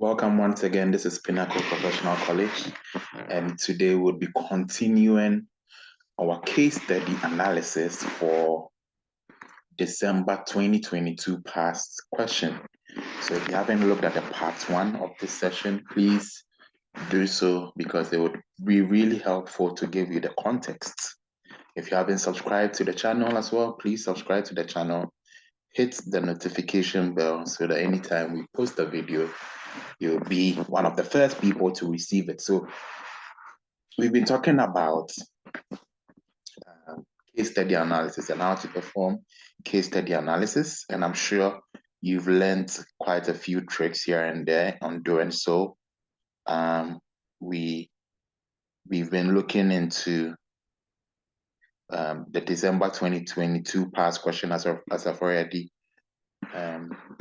Welcome once again. This is Pinnacle Professional College, and today we'll be continuing our case study analysis for December 2022 past question. So if you haven't looked at the part one of this session, please do so because it would be really helpful to give you the context. If you haven't subscribed to the channel as well, please subscribe to the channel. Hit the notification bell so that anytime we post a video, you'll be one of the first people to receive it. So we've been talking about case study analysis and how to perform case study analysis. And I'm sure you've learned quite a few tricks here and there on doing so. We've been looking into the December 2022 past question as I've already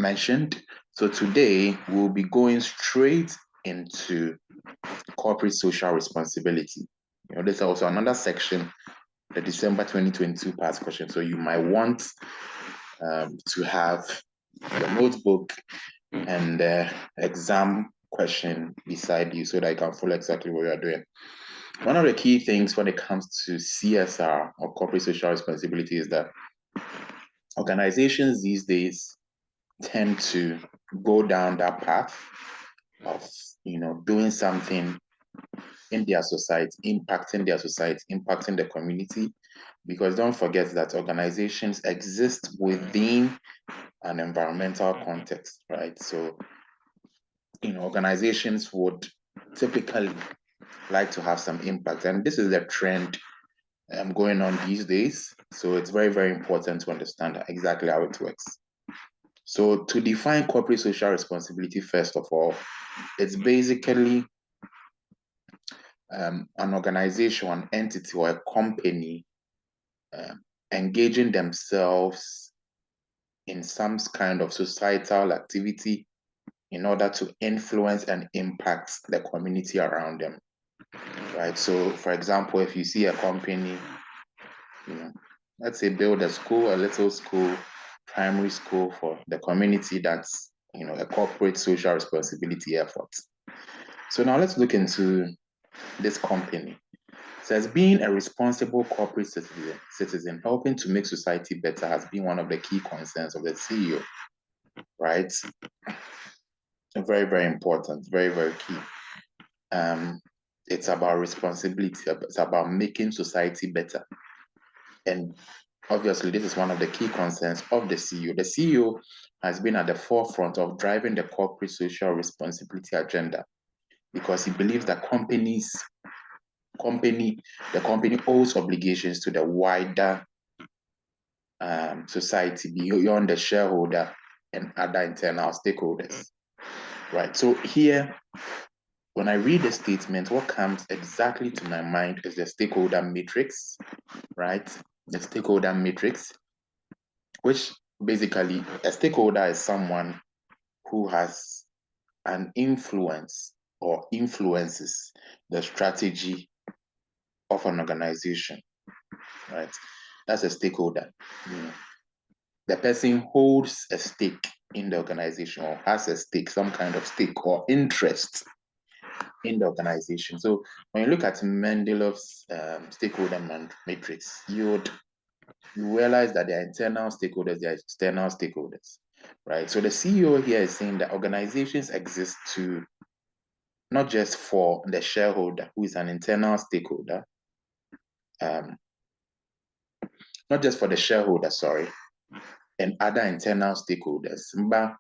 mentioned. So today we'll be going straight into corporate social responsibility. There's also another section, the December 2022 past question. So you might want to have your notebook and the exam question beside you so that you can follow exactly what you're doing. One of the key things when it comes to CSR or corporate social responsibility is that organizations these days tend to go down that path of doing something in their society, impacting their society, impacting the community, because don't forget that organizations exist within an environmental context, right? So organizations would typically like to have some impact, and this is the trend going on these days. So it's very, very important to understand exactly how it works. So to define corporate social responsibility, first of all, it's basically an organization, an entity, or a company engaging themselves in some kind of societal activity in order to influence and impact the community around them, right? So, for example, if you see a company, let's say build a school, a little school, primary school for the community, that's a corporate social responsibility effort. So now let's look into this company. So as being a responsible corporate citizen, helping to make society better has been one of the key concerns of the CEO, right? Very, very important, very, very key. It's about responsibility, it's about making society better. And obviously, this is one of the key concerns of the CEO. The CEO has been at the forefront of driving the corporate social responsibility agenda because he believes that the company owes obligations to the wider society beyond the shareholder and other internal stakeholders, right? So here, when I read the statement, what comes exactly to my mind is the stakeholder matrix, right? The stakeholder matrix, which basically a stakeholder is someone who has an influence or influences the strategy of an organization, right? That's a stakeholder. The person holds a stake in the organization or has a stake, some kind of stake or interest in the organization. So when you look at Mendelow's stakeholder matrix, you realize that there are internal stakeholders, there are external stakeholders, right? So the CEO here is saying that organizations exist to not just for the shareholder, who is an internal stakeholder, not just for the shareholder, and other internal stakeholders, but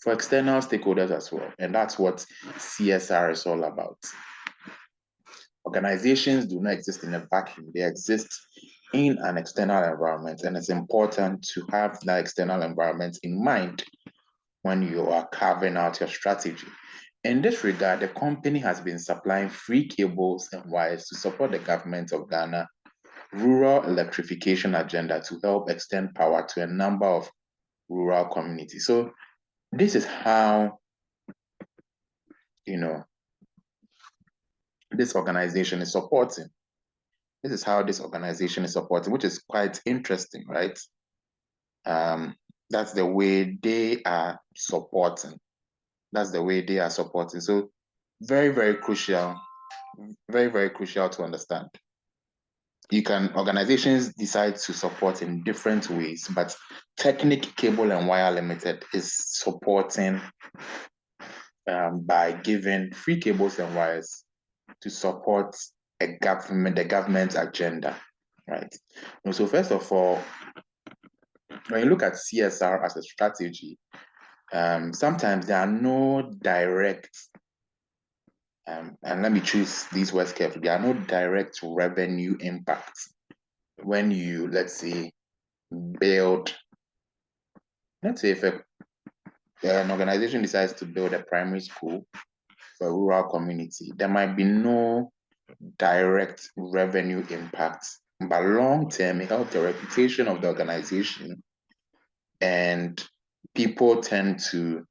for external stakeholders as well. And that's what CSR is all about. Organizations do not exist in a vacuum. They exist in an external environment, and it's important to have that external environment in mind when you are carving out your strategy. In this regard, the company has been supplying free cables and wires to support the government of Ghana rural electrification agenda to help extend power to a number of rural communities. So this is how, this organization is supporting. This is how this organization is supporting, which is quite interesting, right? That's the way they are supporting. That's the way they are supporting. So very, very crucial, very, very crucial to understand. Organizations decide to support in different ways, but Teknik Cable and Wire Limited is supporting by giving free cables and wires to support the government agenda, right? And so first of all, when you look at CSR as a strategy, sometimes there are no direct, and let me choose these words carefully, there are no direct revenue impacts when you, let's say, build, let's say if an organization decides to build a primary school for a rural community, there might be no direct revenue impact, but long term, it helps the reputation of the organization, and people tend to,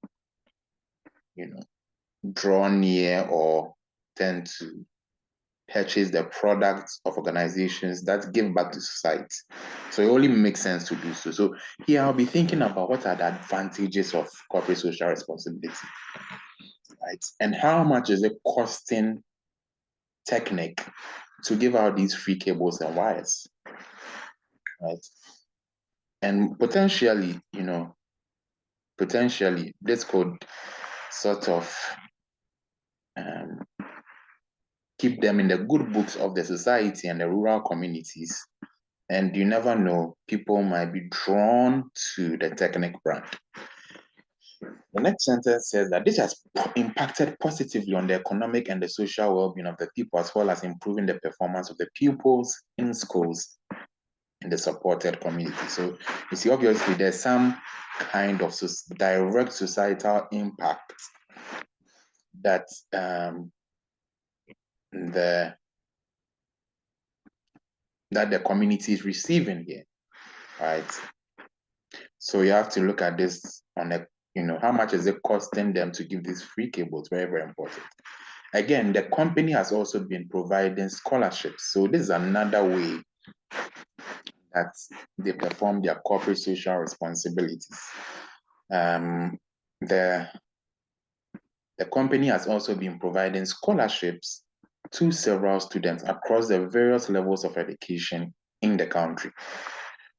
draw near or tend to purchase the products of organizations that give back to society. So it only makes sense to do so. So here I'll be thinking about what are the advantages of corporate social responsibility, right? And how much is it costing Teknik to give out these free cables and wires, right? And potentially, this could sort of keep them in the good books of the society and the rural communities. And you never know, people might be drawn to the Teknik brand. The next sentence says that this has impacted positively on the economic and the social well-being of the people, as well as improving the performance of the pupils in schools in the supported community. So you see, obviously, there's some kind of direct societal impact that the community is receiving here, right? So you have to look at this on a, how much is it costing them to give these free cables? Very, very important. Again, the company has also been providing scholarships. So this is another way that they perform their corporate social responsibilities. The company has also been providing scholarships to several students across the various levels of education in the country.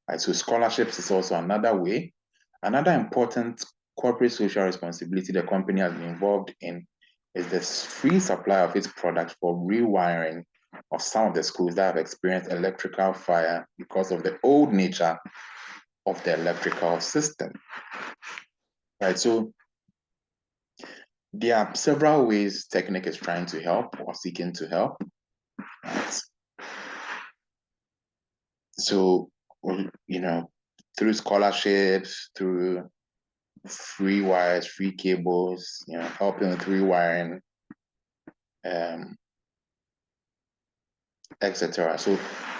Right, so scholarships is also another way. Another important corporate social responsibility the company has been involved in is the free supply of its products for rewiring of some of the schools that have experienced electrical fire because of the old nature of the electrical system. Right, so there are several ways Teknik is trying to help or seeking to help. Right. So, through scholarships, through free wires, free cables, helping with rewiring, etc. So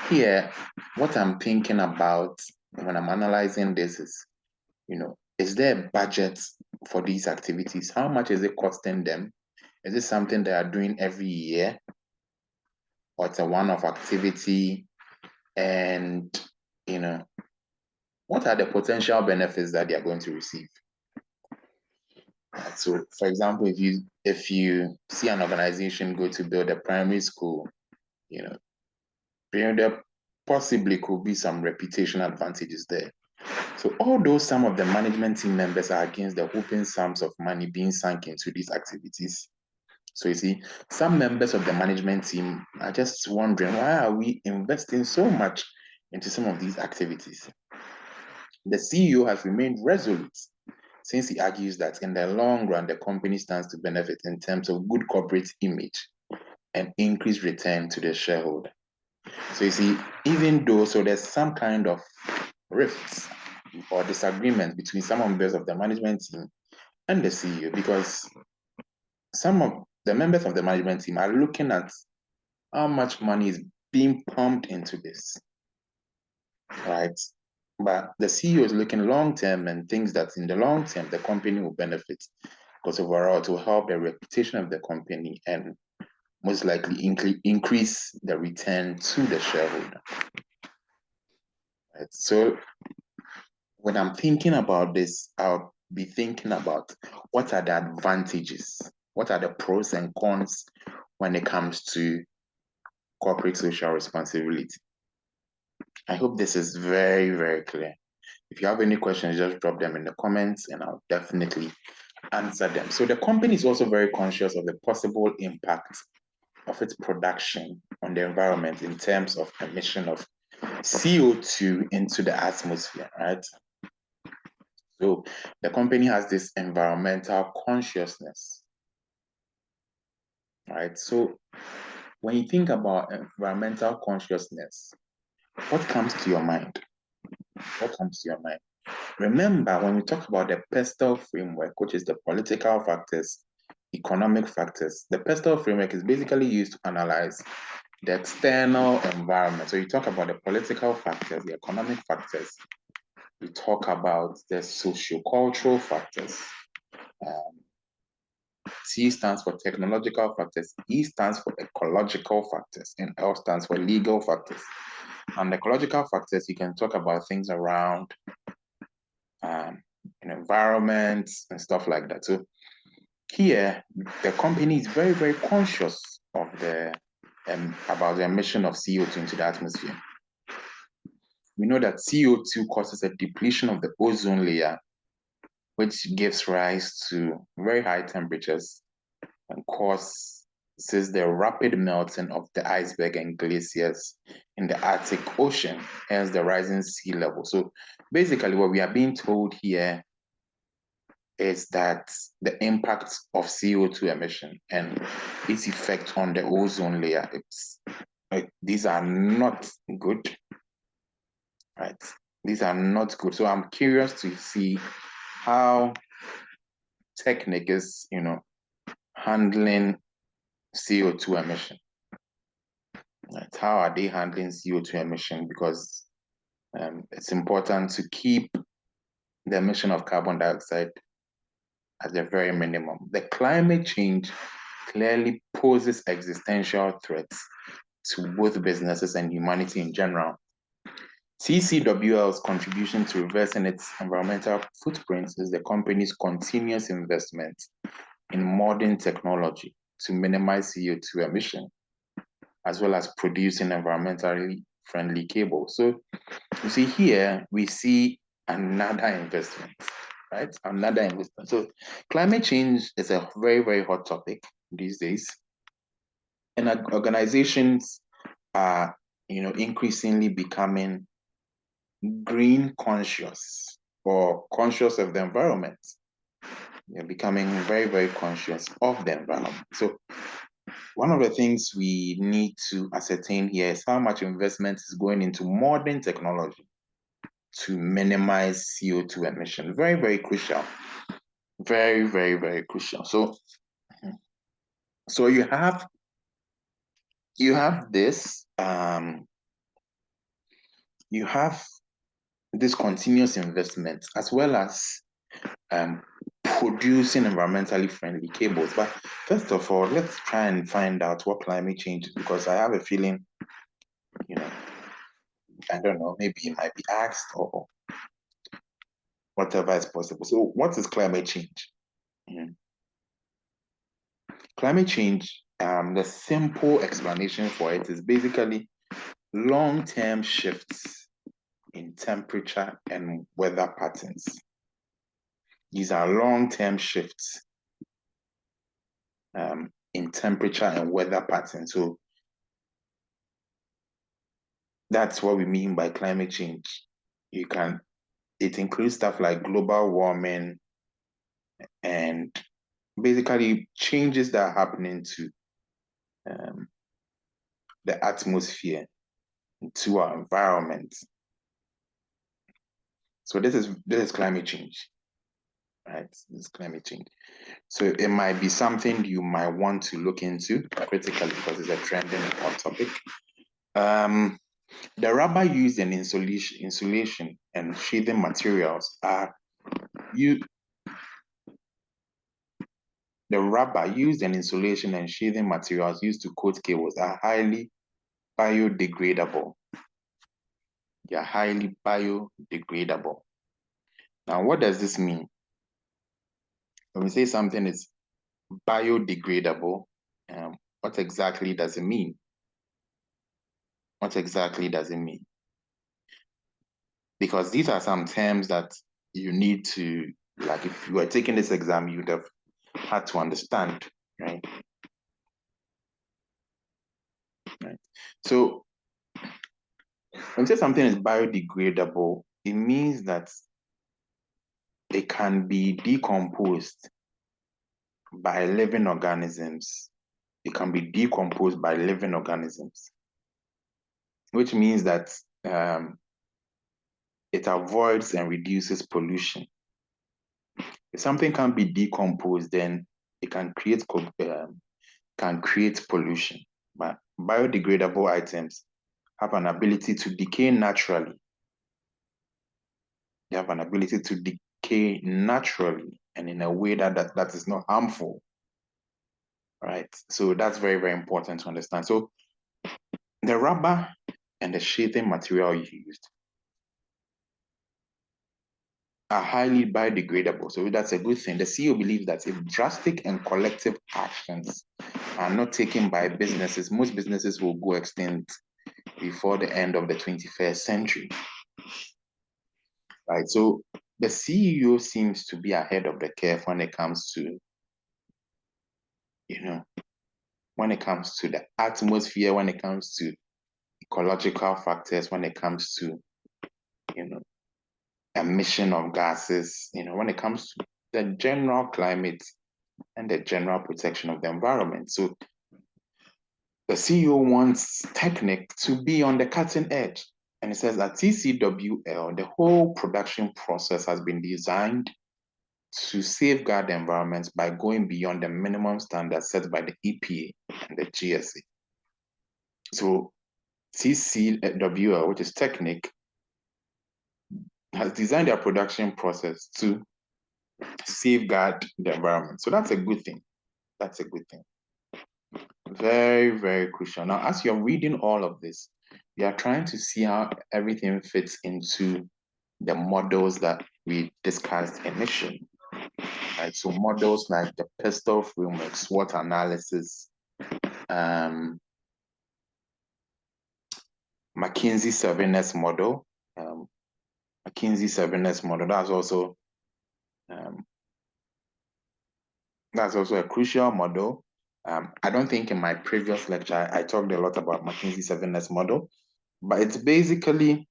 here, what I'm thinking about when I'm analyzing this is, is there a budget for these activities? How much is it costing them? Is it something they are doing every year? Or it's a one-off activity? And, what are the potential benefits that they are going to receive? So, for example, if you see an organization go to build a primary school, there possibly could be some reputation advantages there. So although some of the management team members are against the open sums of money being sunk into these activities, so you see, some members of the management team are just wondering, why are we investing so much into some of these activities? The CEO has remained resolute, since he argues that in the long run, the company stands to benefit in terms of good corporate image and increased return to the shareholder. So you see, even though, so there's some kind of rifts or disagreement between some members of the management team and the CEO, because some of the members of the management team are looking at how much money is being pumped into this, right? But the CEO is looking long term and thinks that in the long term, the company will benefit, because overall it will help the reputation of the company and most likely increase the return to the shareholder. Right? So when I'm thinking about this, I'll be thinking about what are the advantages, what are the pros and cons when it comes to corporate social responsibility. I hope this is very, very clear. If you have any questions, just drop them in the comments and I'll definitely answer them. So the company is also very conscious of the possible impact of its production on the environment in terms of emission of CO2 into the atmosphere, right? So the company has this environmental consciousness, right? So when you think about environmental consciousness, what comes to your mind? What comes to your mind? Remember, when we talk about the PESTEL framework, which is the political factors, economic factors, the PESTEL framework is basically used to analyze the external environment. So you talk about the political factors, the economic factors, you talk about the socio-cultural factors. T stands for technological factors, E stands for ecological factors, and L stands for legal factors. And ecological factors, you can talk about things around environment and stuff like that. So here, the company is very, very conscious of about the emission of CO2 into the atmosphere. We know that CO2 causes a depletion of the ozone layer, which gives rise to very high temperatures and causes the rapid melting of the iceberg and glaciers in the Arctic Ocean, hence the rising sea level. So basically what we are being told here is that the impact of CO2 emission and its effect on the ozone layer, these are not good, right? These are not good. So I'm curious to see how Teknik is, handling CO2 emission. Right? How are they handling CO2 emission? Because it's important to keep the emission of carbon dioxide at the very minimum. The climate change clearly poses existential threats to both businesses and humanity in general. TCWL's contribution to reversing its environmental footprint is the company's continuous investment in modern technology to minimize CO2 emission, as well as producing environmentally friendly cables. So you see here, we see another investment, right? Another investment. So climate change is a very, very hot topic these days. And organizations are, increasingly becoming green conscious or conscious of the environment. They're becoming very, very conscious of the environment. So one of the things we need to ascertain here is how much investment is going into modern technology to minimize CO2 emission. Very, very crucial. Very, very, very crucial. So you have this, you have this continuous investment as well as producing environmentally friendly cables. But first of all, let's try and find out what climate change is, because I have a feeling, I don't know, maybe it might be asked or whatever is possible. So what is climate change? Climate change, the simple explanation for it is basically long-term shifts in temperature and weather patterns. These are long-term shifts in temperature and weather patterns. So that's what we mean by climate change. It includes stuff like global warming and basically changes that are happening to the atmosphere, to our environment. So this is climate change, right? This is climate change. So it might be something you might want to look into critically because it's a trending hot topic. The rubber used in insulation and sheathing materials The rubber used in insulation and sheathing materials used to coat cables are highly biodegradable. They are highly biodegradable. Now, what does this mean? when we say something is biodegradable, what exactly does it mean? What exactly does it mean? Because these are some terms that you need to, like if you were taking this exam, you would have had to understand, right? Right. So when you say something is biodegradable, it means that it can be decomposed by living organisms. It can be decomposed by living organisms, which means that it avoids and reduces pollution. If something can be decomposed, then it can create pollution. But biodegradable items have an ability to decay naturally. They have an ability to decay naturally and in a way that is not harmful. Right? So that's very, very important to understand. So the rubber and the sheathing material used are highly biodegradable. So that's a good thing. The CEO believes that if drastic and collective actions are not taken by businesses, most businesses will go extinct before the end of the 21st century. Right? So the CEO seems to be ahead of the curve when it comes to, when it comes to the atmosphere, when it comes to ecological factors, when it comes to, emission of gases, when it comes to the general climate and the general protection of the environment. So the CEO wants Teknik to be on the cutting edge. And it says that TCWL, the whole production process has been designed to safeguard the environment by going beyond the minimum standards set by the EPA and the GSA. So TCWL, which is Teknik, has designed their production process to safeguard the environment. So that's a good thing. That's a good thing. Very, very crucial. Now, as you're reading all of this, you are trying to see how everything fits into the models that we discussed initially. Right? So models like the PESTEL framework, SWOT analysis, McKinsey 7S model. McKinsey 7S model, that's also a crucial model. I don't think in my previous lecture I talked a lot about McKinsey 7S model, but it's basically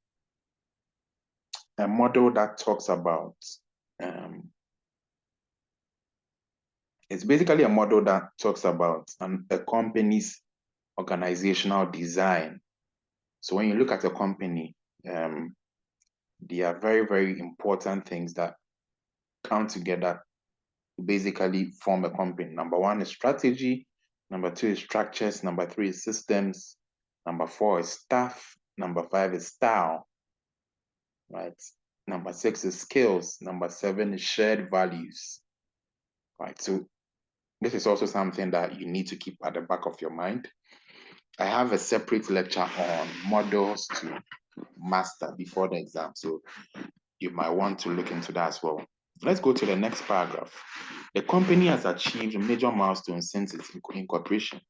a model that talks about a company's organizational design. So when you look at a company, there are very, very important things that come together to basically form a company. Number one is strategy. Number two is structures. Number three is systems. Number four is staff. Number five is style. Right? Number six is skills. Number seven is shared values. Right? So this is also something that you need to keep at the back of your mind. I have a separate lecture on models to master before the exam. So you might want to look into that as well. Let's go to the next paragraph. The company has achieved major milestones since its incorporation.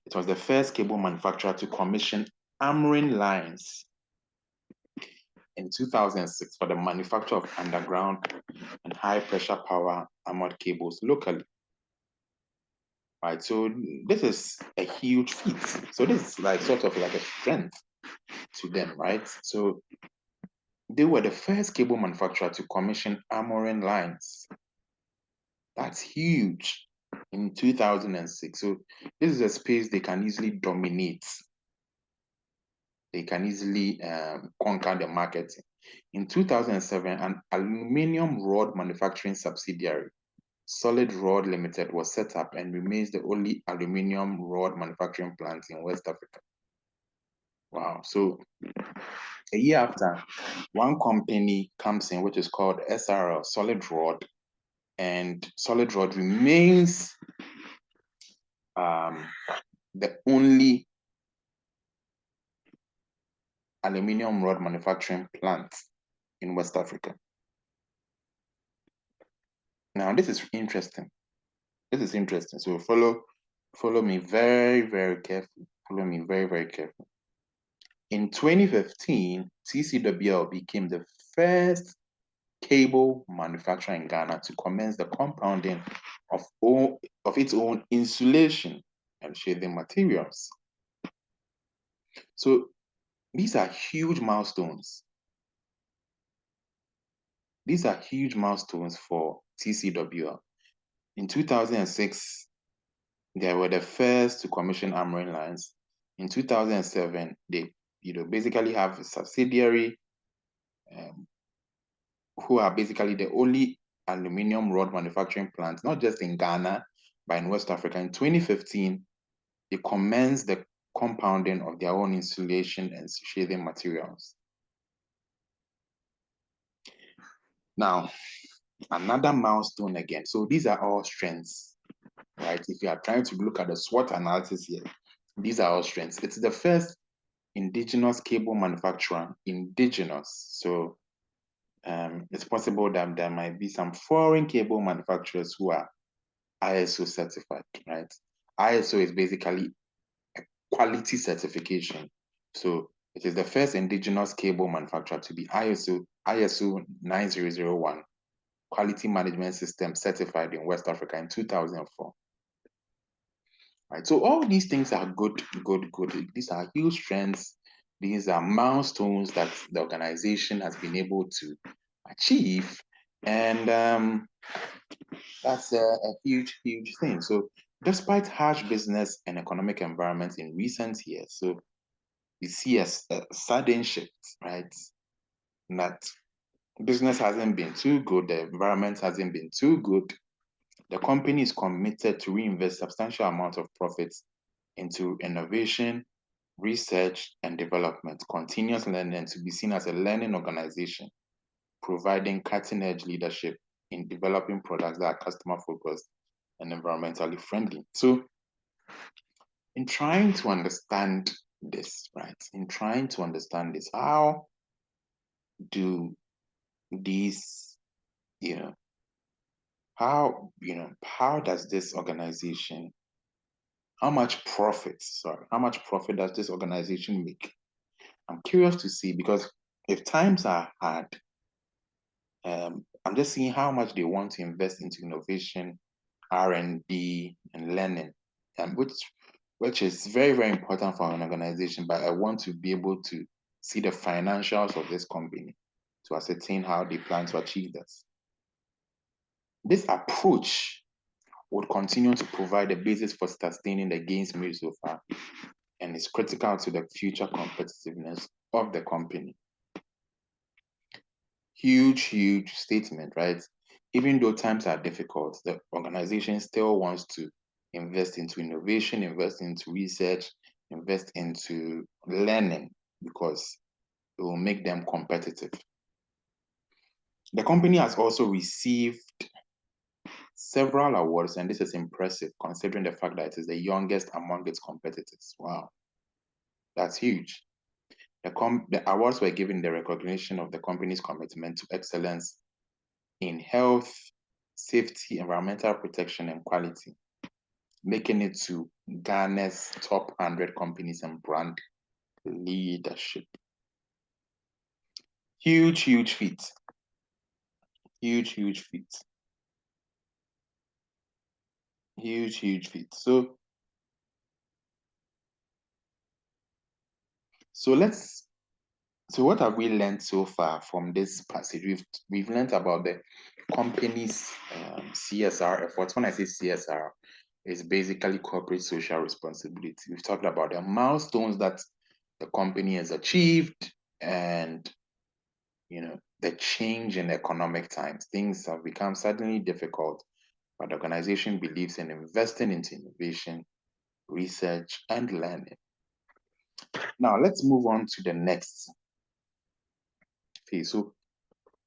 It was the first cable manufacturer to commission armoring lines in 2006 for the manufacture of underground and high pressure power armored cables locally. Right, so this is a huge feat. So this is like sort of like a strength to them, right? So they were the first cable manufacturer to commission armoring lines. That's huge in 2006. So this is a space they can easily dominate. They can easily conquer the market. In 2007, an aluminium rod manufacturing subsidiary, Solid Rod Limited, was set up and remains the only aluminium rod manufacturing plant in West Africa. Wow. So a year after, one company comes in, which is called SRL, Solid Rod, and Solid Rod remains the only aluminium rod manufacturing plant in West Africa. Now, this is interesting. This is interesting. So follow me very, very carefully. Follow me very, very carefully. In 2015, TCWL became the first cable manufacturer in Ghana to commence the compounding of its own insulation and sheathing materials. So these are huge milestones. These are huge milestones for TCWL. In 2006, they were the first to commission armoring lines. In 2007, they basically have a subsidiary who are basically the only aluminum rod manufacturing plant, not just in Ghana, but in West Africa. In 2015, they commenced the compounding of their own insulation and sheathing materials. Now, another milestone again. So these are all strengths, right? If you are trying to look at the SWOT analysis here, these are all strengths. It's the first indigenous cable manufacturer, indigenous. So it's possible that there might be some foreign cable manufacturers who are ISO certified, right? ISO is basically a quality certification. So it is the first indigenous cable manufacturer to be ISO 9001 quality management system certified in West Africa in 2004. Right. So all these things are good. These are huge trends. These are milestones that the organization has been able to achieve. And that's a huge thing. So despite harsh business and economic environments in recent years, so we see a sudden shift, right? That business hasn't been too good, the environment hasn't been too good. The company is committed to reinvest substantial amounts of profits into innovation, research, and development, continuous learning, to be seen as a learning organization, providing cutting-edge leadership in developing products that are customer-focused and environmentally friendly. So in trying to understand this, right, how do these, how does this organization, how much profit does this organization make? I'm curious to see, because if times are hard, I'm just seeing how much they want to invest into innovation, R&D, and learning, which is very, very important for an organization. But I want to be able to see the financials of this company to ascertain how they plan to achieve this. This approach would continue to provide the basis for sustaining the gains made so far, and is critical to the future competitiveness of the company. Huge statement, right? Even though times are difficult, the organization still wants to invest into innovation, invest into research, invest into learning, because it will make them competitive. The company has also received several awards, and this is impressive considering the fact that it is the youngest among its competitors. Wow, that's huge. The awards were given in the recognition of the company's commitment to excellence in health, safety, environmental protection, and quality, making it to Ghana's top 100 companies and brand leadership. Huge feat. Huge feat. Huge feat. So what have we learned so far from this passage? We've learned about the company's CSR efforts. When I say CSR, it's basically corporate social responsibility. We've talked about the milestones that the company has achieved, and the change in economic times. Things have become suddenly difficult, but the organization believes in investing into innovation, research, and learning. Now let's move on to the next. Okay, so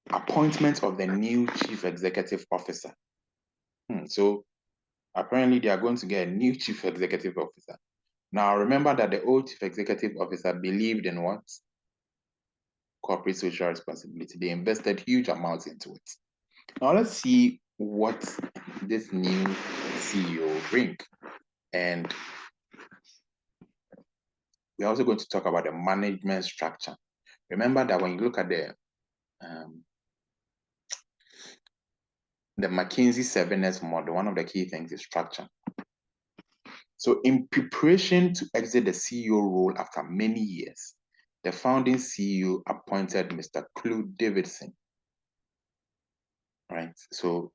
appointment of the new chief executive officer. So apparently they are going to get a new chief executive officer. Now remember that the old chief executive officer believed in what? Corporate social responsibility. They invested huge amounts into it. Now let's see what this new CEO will bring. And we're also going to talk about the management structure. Remember that when you look at the McKinsey 7S model, one of the key things is structure. So in preparation to exit the CEO role after many years, the founding CEO appointed Mr. Clu Davidson. Right. So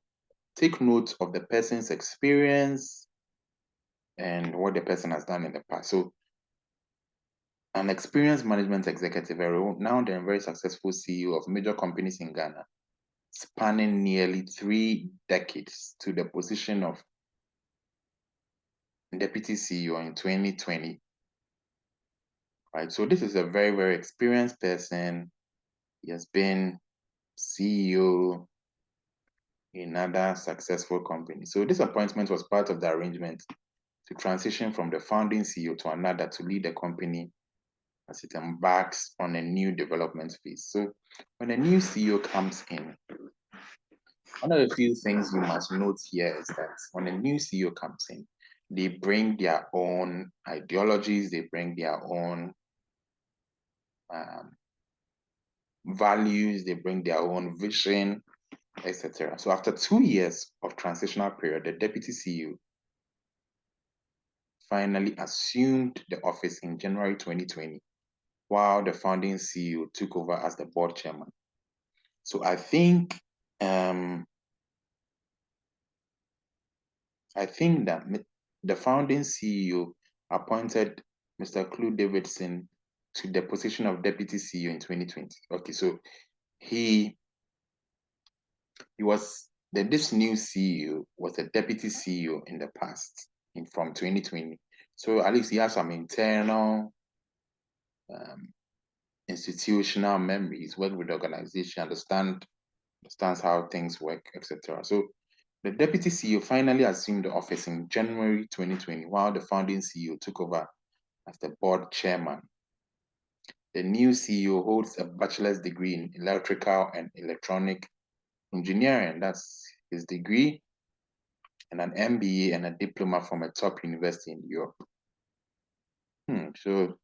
take note of the person's experience and what the person has done in the past. So an experienced management executive, now the very successful CEO of major companies in Ghana, spanning nearly 3 decades, to the position of deputy CEO in 2020. Right. So this is a very, very experienced person. He has been CEO in other successful companies. So this appointment was part of the arrangement to transition from the founding CEO to another to lead the company as it embarks on a new development phase. So when a new CEO comes in, one of the few things you must note here is that when a new CEO comes in, they bring their own ideologies, they bring their own values, they bring their own vision, etc. So after 2 years of transitional period, the deputy CEO finally assumed the office in January 2020, while the founding CEO took over as the board chairman. So I think that the founding CEO appointed Mr. Clu Davidson to the position of deputy CEO in 2020. Okay, so this new CEO was a deputy CEO in the past, from 2020. So at least he has some internal institutional memories, work with the organization, understands how things work, etc. So the deputy CEO finally assumed the office in January 2020, while the founding CEO took over as the board chairman. The new CEO holds a bachelor's degree in electrical and electronic engineering. That's his degree, and an MBA and a diploma from a top university in Europe. So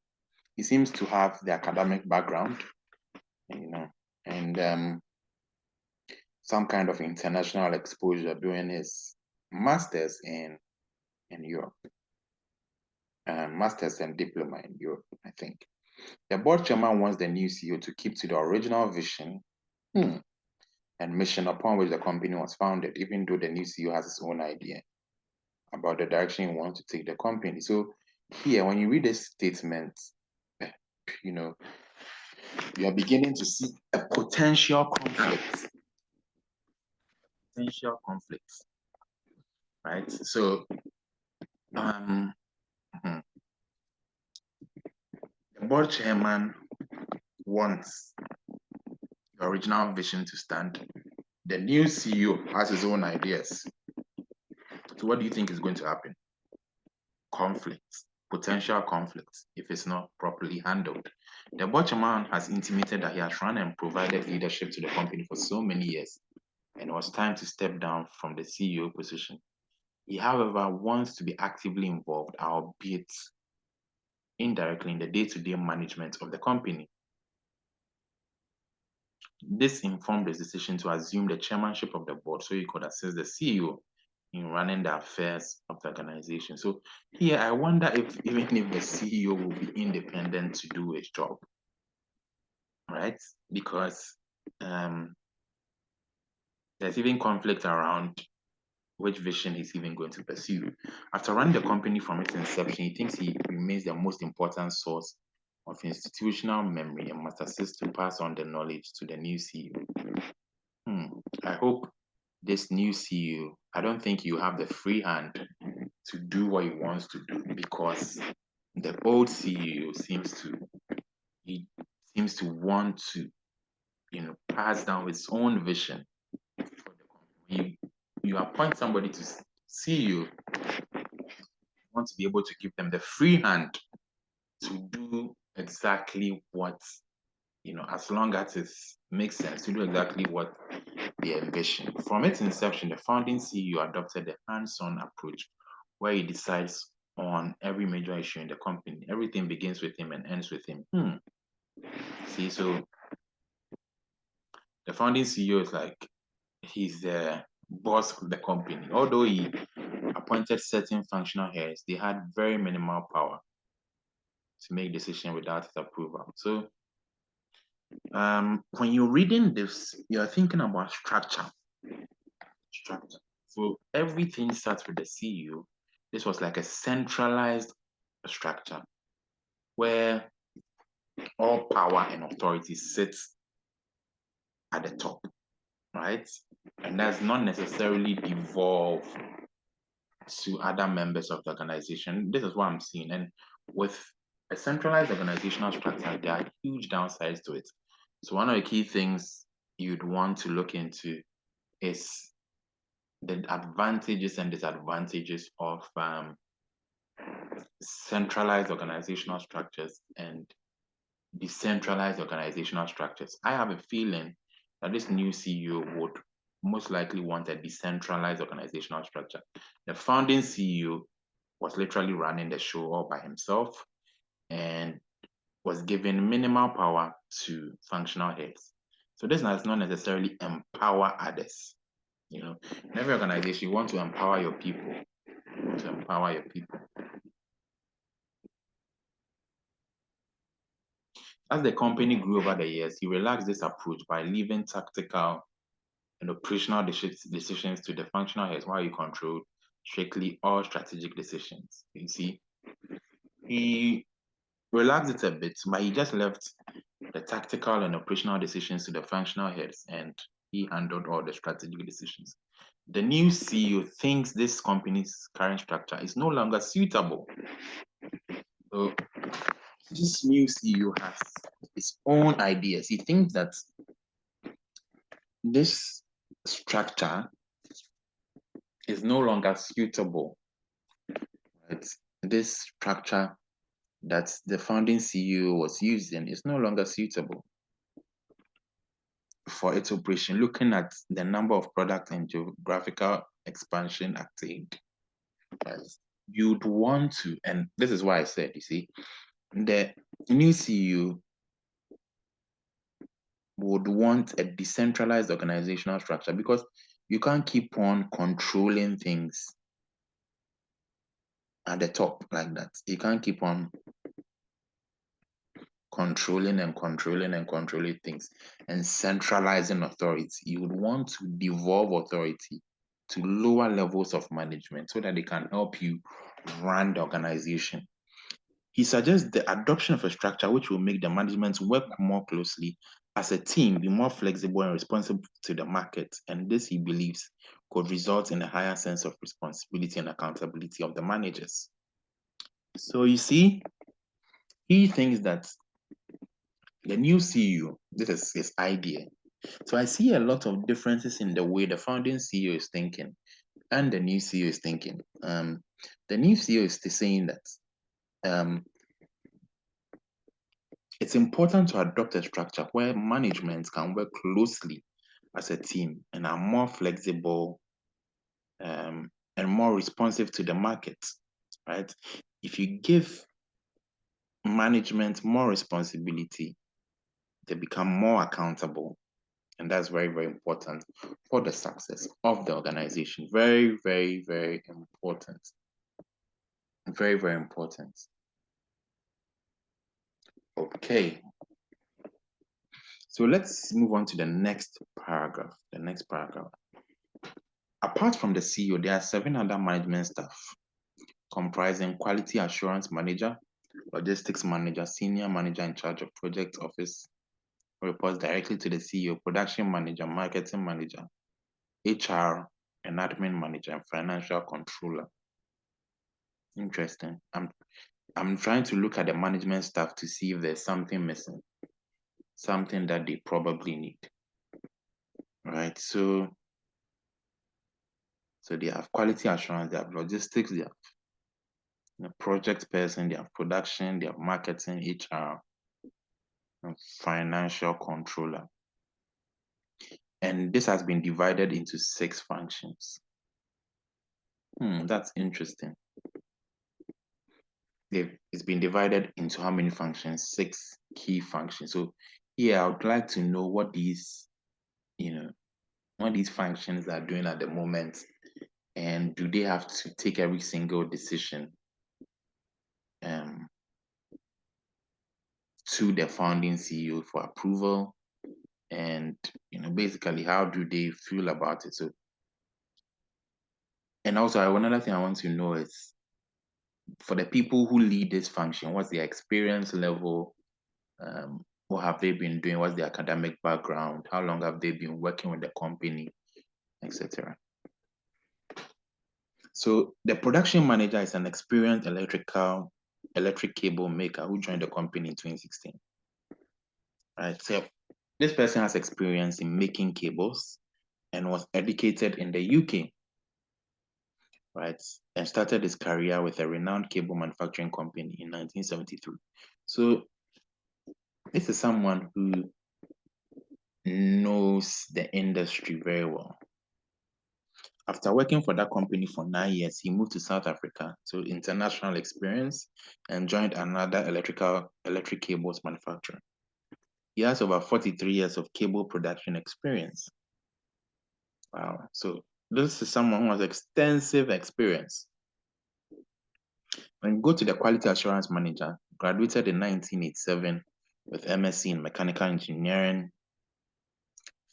he seems to have the academic background, and some kind of international exposure doing his master's in Europe, master's and diploma in Europe, I think. The board chairman wants the new CEO to keep to the original vision and mission upon which the company was founded, even though the new CEO has his own idea about the direction he wants to take the company. So here, when you read this statement, you are beginning to see a potential conflict. Right? So the board chairman wants the original vision to stand. The new CEO has his own ideas. So what do you think is going to happen? Conflicts, potential conflicts, if it's not properly handled. The board chairman has intimated that he has run and provided leadership to the company for so many years, and it was time to step down from the CEO position. He, however, wants to be actively involved, albeit indirectly, in the day-to-day management of the company. This informed his decision to assume the chairmanship of the board so he could assist the CEO in running the affairs of the organization. So here, I wonder if even if the CEO will be independent to do his job, right? Because there's even conflict around which vision he's even going to pursue. After running the company from its inception, he thinks he remains the most important source of institutional memory and must assist to pass on the knowledge to the new CEO. I hope this new CEO, I don't think you have the free hand to do what he wants to do, because the old CEO seems to want to, pass down his own vision for the company. You appoint somebody to see you want to be able to give them the free hand to do exactly what, as long as it makes sense, to do exactly what their vision. From its inception, the founding CEO adopted the hands-on approach where he decides on every major issue in the company. Everything begins with him and ends with him. See, so the founding CEO is like, he's the boss of the company. Although he appointed certain functional heads, they had very minimal power to make decisions without his approval. So when you're reading this, you're thinking about structure. So everything starts with the CEO. This was like a centralized structure where all power and authority sits at the top, right? And that's not necessarily devolved to other members of the organization. This is what I'm seeing. And with a centralized organizational structure, there are huge downsides to it. So one of the key things you'd want to look into is the advantages and disadvantages of centralized organizational structures and decentralized organizational structures. I have a feeling that this new CEO would most likely want a decentralized organizational structure. The founding CEO was literally running the show all by himself and was given minimal power to functional heads. So this does not necessarily empower others. You know, in every organization, you want to empower your people. You want to empower your people. As the company grew over the years, he relaxed this approach by leaving tactical and operational decisions to the functional heads while he controlled strictly all strategic decisions. You see, he relaxed it a bit, but he just left the tactical and operational decisions to the functional heads, and he handled all the strategic decisions. The new CEO thinks this company's current structure is no longer suitable. So this new CEO has his own ideas. He thinks that this structure is no longer suitable. Right? This structure that the founding CEO was using is no longer suitable for its operation, looking at the number of products and geographical expansion attained. Right? You'd want to, and this is why I said, you see, the new CEO would want a decentralized organizational structure because you can't keep on controlling things at the top like that. You can't keep on controlling things and centralizing authority. You would want to devolve authority to lower levels of management so that they can help you run the organization. He suggests the adoption of a structure which will make the management work more closely as a team, be more flexible and responsive to the market. And this, he believes, could result in a higher sense of responsibility and accountability of the managers. So you see, he thinks that the new CEO, this is his idea. So I see a lot of differences in the way the founding CEO is thinking and the new CEO is thinking. The new CEO is saying that it's important to adopt a structure where management can work closely as a team and are more flexible and more responsive to the market, right? If you give management more responsibility, they become more accountable. And that's very, very important for the success of the organization. Very, very, very important. Very, very important. Okay. So let's move on to the next paragraph. Apart from the CEO, there are 7 other management staff comprising quality assurance manager, logistics manager, senior manager in charge of project office, reports directly to the CEO, production manager, marketing manager, HR and admin manager, and financial controller. Interesting. I'm trying to look at the management staff to see if there's something missing, something that they probably need. Right. So they have quality assurance, they have logistics, they have project person, they have production, they have marketing, HR, and financial controller. And this has been divided into 6 functions. That's interesting. It's been divided into how many functions? 6 key functions. So here I would like to know what these, what these functions are doing at the moment, and do they have to take every single decision to the founding CEO for approval, and basically how do they feel about it. So, and also another thing I want to know is, for the people who lead this function, what's their experience level? What have they been doing? What's their academic background? How long have they been working with the company, etc.? So the production manager is an experienced electric cable maker who joined the company in 2016. Right. So this person has experience in making cables and was educated in the UK, right? And started his career with a renowned cable manufacturing company in 1973. So this is someone who knows the industry very well. After working for that company for 9 years, he moved to South Africa to international experience and joined another electric cables manufacturer. He has over 43 years of cable production experience. Wow. So this is someone who has extensive experience. When you go to the quality assurance manager, graduated in 1987 with MSc in mechanical engineering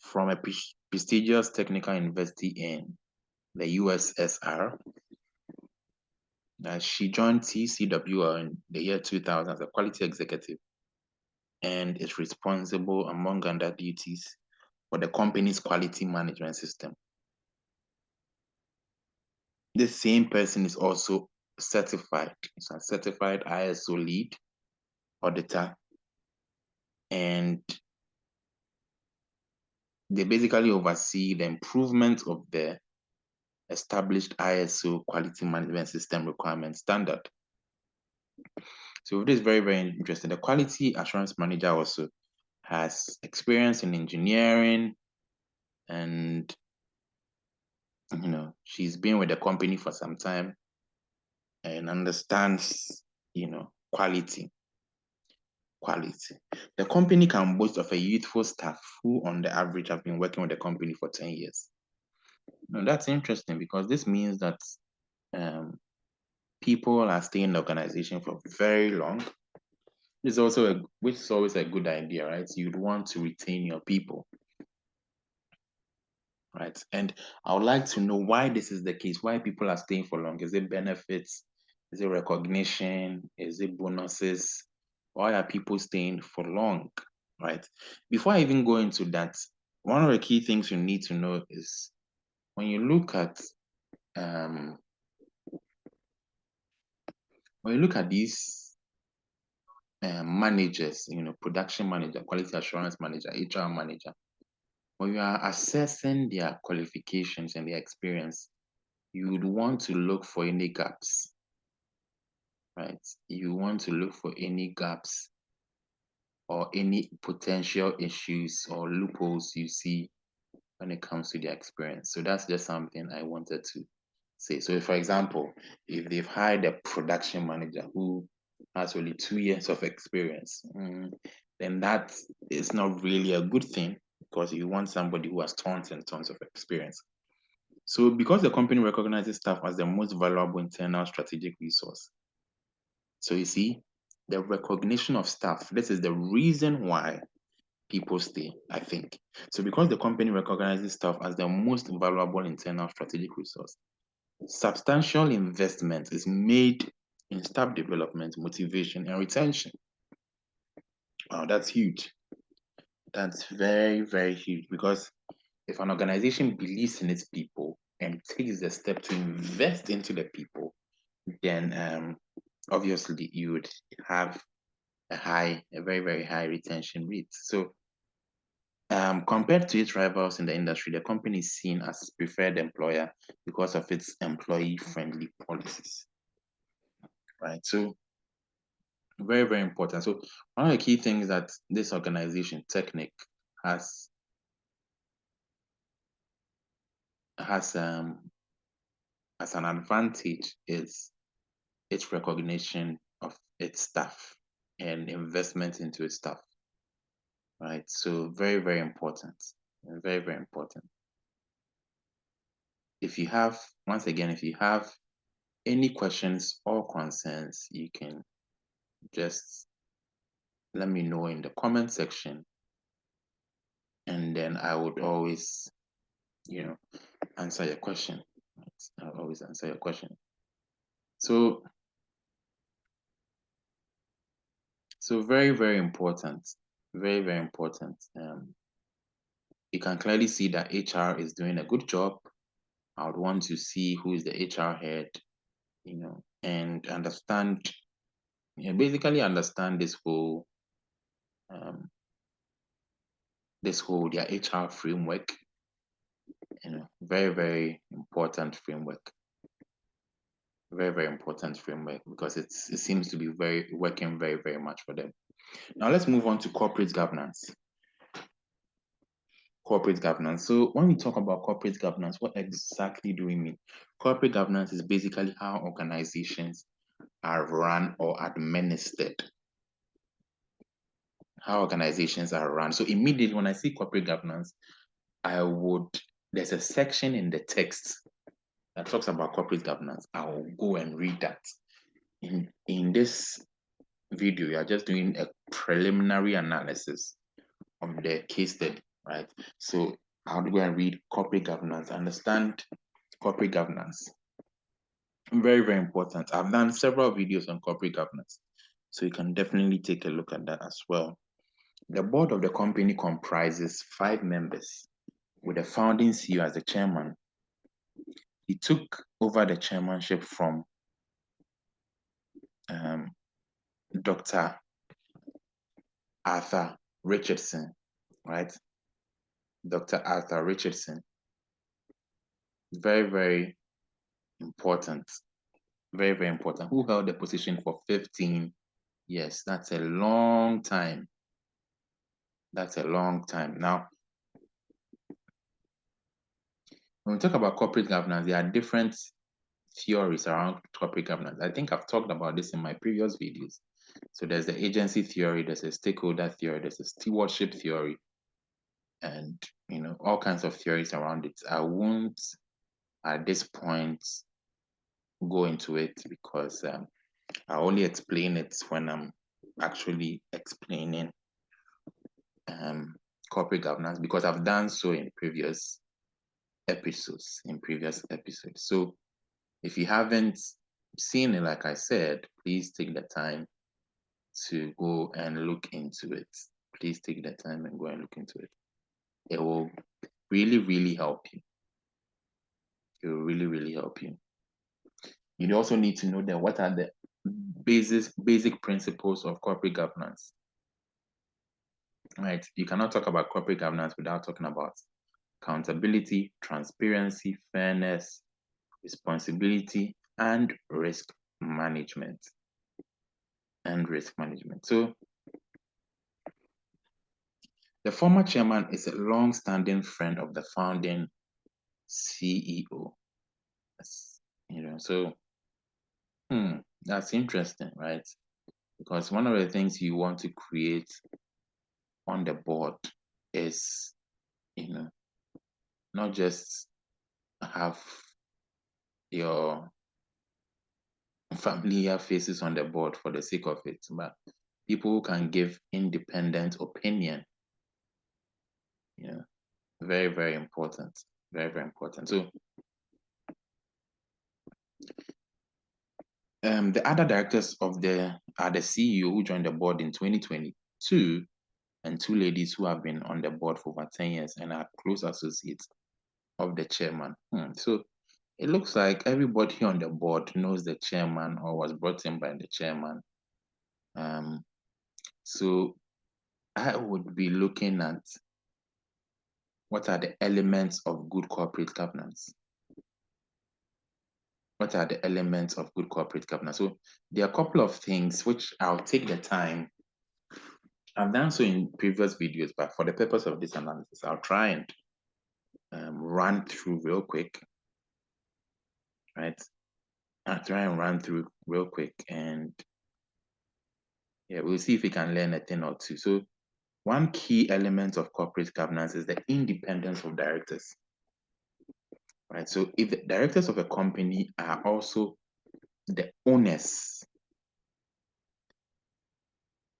from a prestigious technical university in the USSR. She joined TCWL in the year 2000 as a quality executive and is responsible, among other duties, for the company's quality management system. The same person is also certified. It's a certified ISO lead auditor, and they basically oversee the improvement of the established ISO quality management system requirement standard. So this is very, very interesting. The quality assurance manager also has experience in engineering, and she's been with the company for some time and understands quality. The company can boast of a youthful staff who on the average have been working with the company for 10 years. Now, that's interesting because this means that people are staying in the organization for very long. Which is always a good idea, right? You'd want to retain your people, right? And I would like to know why this is the case, why people are staying for long. Is it benefits? Is it recognition? Is it bonuses? Why are people staying for long, right? Before I even go into that, one of the key things you need to know is when you look at these managers, production manager, quality assurance manager, HR manager, when you are assessing their qualifications and their experience, you would want to look for any gaps, right? You want to look for any gaps or any potential issues or loopholes you see when it comes to their experience. So that's just something I wanted to say. So for example, if they've hired a production manager who has only 2 years of experience, then that is not really a good thing, because you want somebody who has tons and tons of experience. So because the company recognizes staff as the most valuable internal strategic resource, so you see, the recognition of staff, this is the reason why people stay, I think. So because the company recognizes staff as the most valuable internal strategic resource, substantial investment is made in staff development, motivation, and retention. Wow, that's huge. That's very, very huge, because if an organization believes in its people and takes the step to invest into the people, then obviously you would have a very, very high retention rate. So compared to its rivals in the industry, the company is seen as its preferred employer because of its employee-friendly policies, right? So very, very important. So one of the key things that this organization, Teknik, has has as an advantage is its recognition of its staff and investment into its staff, right? So very, very important, very, very important. If you have, once again, if you have any questions or concerns, you can just let me know in the comment section, and then I would always, answer your question. I'll always answer your question. So very, very important, very, very important. You can clearly see that HR is doing a good job. I would want to see who is the HR head, and understand, basically understand this whole their HR framework. Very, very important framework. Very, very important framework, because it seems to be working very, very much for them. Now let's move on to corporate governance. Corporate governance. So when we talk about corporate governance, what exactly do we mean? Corporate governance is basically how organizations are run or administered. How organizations are run. So immediately when I see corporate governance, there's a section in the text that talks about corporate governance. I will go and read that. In this video, we are just doing a preliminary analysis of the case study, right? So I'll go and read corporate governance, understand corporate governance. Very, very important. I've done several videos on corporate governance, so you can definitely take a look at that as well. The board of the company comprises 5 members, with the founding CEO as the chairman. He took over the chairmanship from Dr. Arthur Richardson, right? Dr. Arthur Richardson. Very, very important. Very, very important. Who held the position for 15 years. That's a long time. That's a long time. Now, when we talk about corporate governance, there are different theories around corporate governance. I think I've talked about this in my previous videos. So there's the agency theory, there's a stakeholder theory, there's a stewardship theory, and all kinds of theories around it. I won't at this point go into it, because I only explain it when I'm actually explaining corporate governance, because I've done so in previous episodes. So if you haven't seen it, like I said, please take the time to go and look into it. Please take the time and go and look into it. It will really, really help you. It will really, really help you. You also need to know that what are the basic principles of corporate governance. Right? You cannot talk about corporate governance without talking about accountability, transparency, fairness, responsibility, and risk management. So the former chairman is a long-standing friend of the founding CEO. So that's interesting, right? Because one of the things you want to create on the board is, not just have your familiar faces on the board for the sake of it, but people who can give independent opinion. Very, very important. Very, very important. So the other directors are the CEO who joined the board in 2022, and 2 ladies who have been on the board for over 10 years and are close associates of the chairman. So it looks like everybody on the board knows the chairman or was brought in by the chairman. So I would be looking at what are the elements of good corporate governance. What are the elements of good corporate governance? So there are a couple of things which I'll take the time. I've done so in previous videos, but for the purpose of this analysis, I'll try and run through real quick, right? I'll try and run through real quick, and yeah, we'll see if we can learn a thing or two. So one key element of corporate governance is the independence of directors, right? So if the directors of a company are also the owners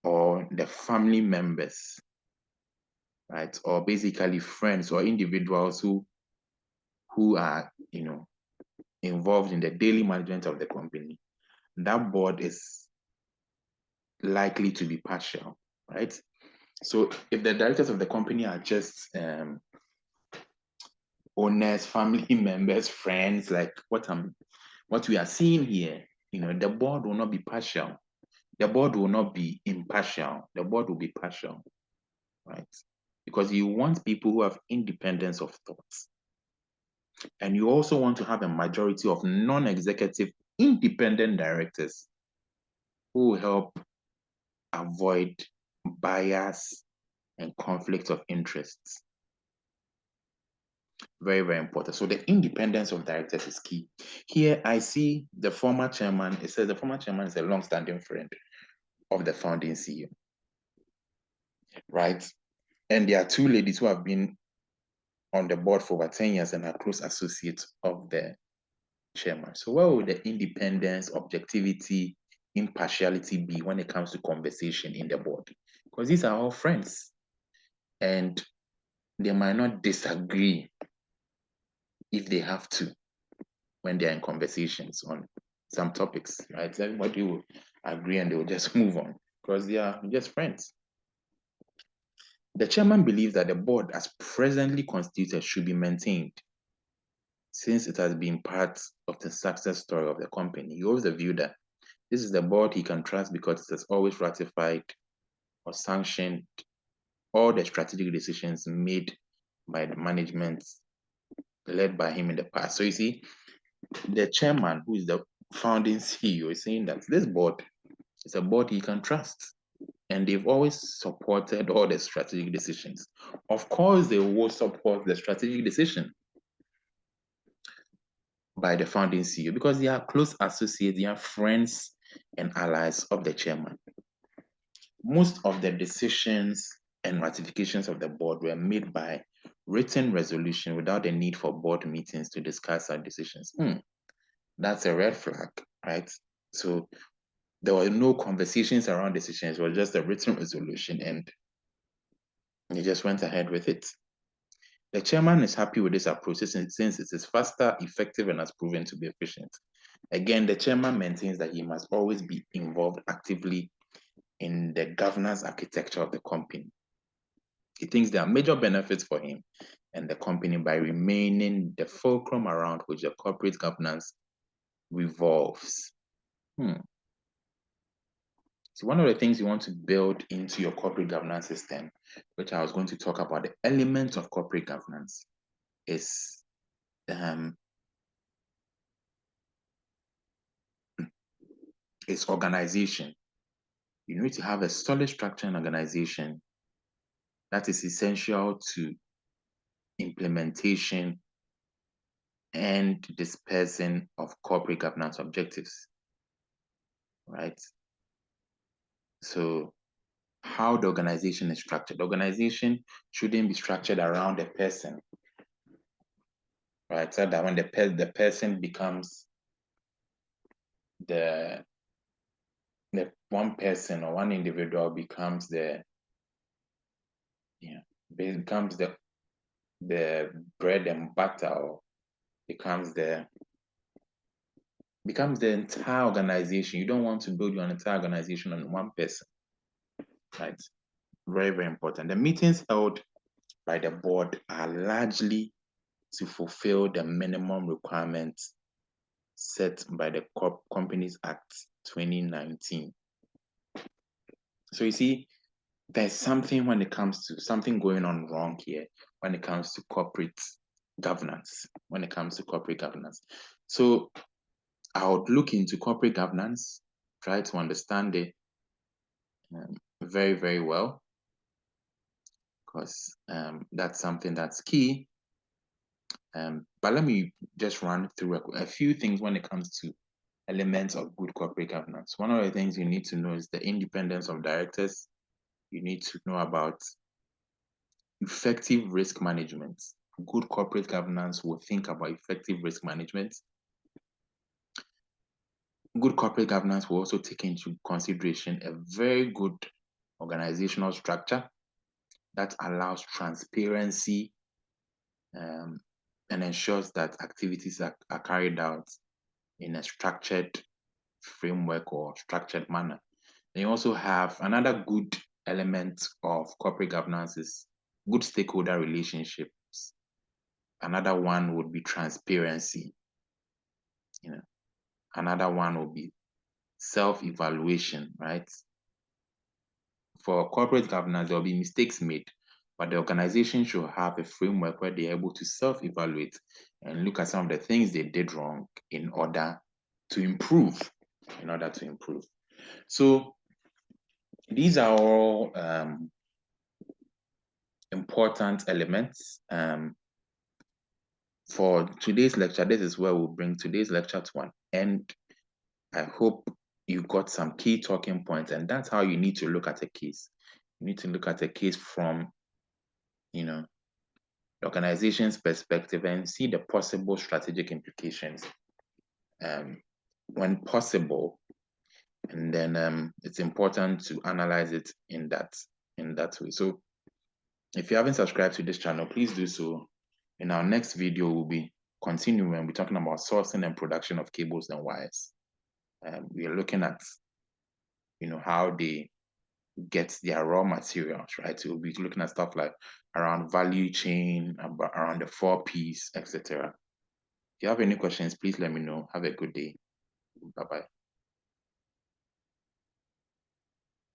or the family members, right, or basically friends or individuals who are, involved in the daily management of the company, that board is likely to be partial, right? So if the directors of the company are just owners, family members, friends, like what we are seeing here, the board will not be partial. The board will not be impartial. The board will be partial, right? Because you want people who have independence of thoughts. And you also want to have a majority of non-executive independent directors who will help avoid bias and conflict of interests. Very, very important. So the independence of directors is key. Here I see the former chairman. It says the former chairman is a long-standing friend of the founding CEO, right? And there are two ladies who have been on the board for over 10 years and are close associates of the chairman. So what would the independence, objectivity, impartiality be when it comes to conversation in the board? Because these are all friends and they might not disagree if they have to when they're in conversations on some topics, right? Everybody will agree and they will just move on because they are just friends. The chairman believes that the board as presently constituted should be maintained since it has been part of the success story of the company. He holds the view that this is the board he can trust because it has always ratified or sanctioned all the strategic decisions made by the management led by him in the past. So you see, the chairman, who is the founding CEO, is saying that this board is a board he can trust. And they've always supported all the strategic decisions. Of course, they will support the strategic decision by the founding CEO because they are close associates, they are friends and allies of the chairman. Most of the decisions and ratifications of the board were made by written resolution without the need for board meetings to discuss our decisions. That's a red flag, right? So there were no conversations around decisions. It was just a written resolution and they just went ahead with it. The chairman is happy with this approach since it is faster, effective, and has proven to be efficient. Again, the chairman maintains that he must always be involved actively in the governance architecture of the company. He thinks there are major benefits for him and the company by remaining the fulcrum around which the corporate governance revolves. So one of the things you want to build into your corporate governance system, which I was going to talk about, the element of corporate governance is organization. You need to have a solid structure and organization that is essential to implementation and dispersing of corporate governance objectives, right? So how the organization is structured. The organization shouldn't be structured around a person, right? So that when the person becomes the one person or one individual becomes becomes the bread and butter, or becomes the entire organization. You don't want to build your entire organization on one person, right? Very, very important. The meetings held by the board are largely to fulfill the minimum requirements set by the Companies Act 2019. So you see, there's something when it comes to something going on wrong here when it comes to corporate governance, So I would look into corporate governance, try to understand it very, very well, because that's something that's key. But let me just run through a few things when it comes to elements of good corporate governance. One of the things you need to know is the independence of directors. You need to know about effective risk management. Good corporate governance will think about effective risk management. Good corporate governance will also take into consideration a very good organizational structure that allows transparency and ensures that activities are carried out in a structured framework or structured manner. And you also have another good element of corporate governance is good stakeholder relationships. Another one would be transparency. Another one would be self-evaluation, right? For corporate governance, there will be mistakes made, but the organization should have a framework where they're able to self-evaluate and look at some of the things they did wrong in order to improve. So these are all important elements. For today's lecture, this is where we'll bring today's lecture to an end. I hope you got some key talking points, and that's how you need to look at a case. You need to look at a case from, the organization's perspective and see the possible strategic implications when possible. And then it's important to analyze it in that way. So if you haven't subscribed to this channel, please do so. In our next video, we'll be continuing. We'll be talking about sourcing and production of cables and wires. We are looking at, how they get their raw materials, right? So we'll be looking at stuff like around value chain, around the 4 Ps, etc. If you have any questions, please let me know. Have a good day. Bye-bye.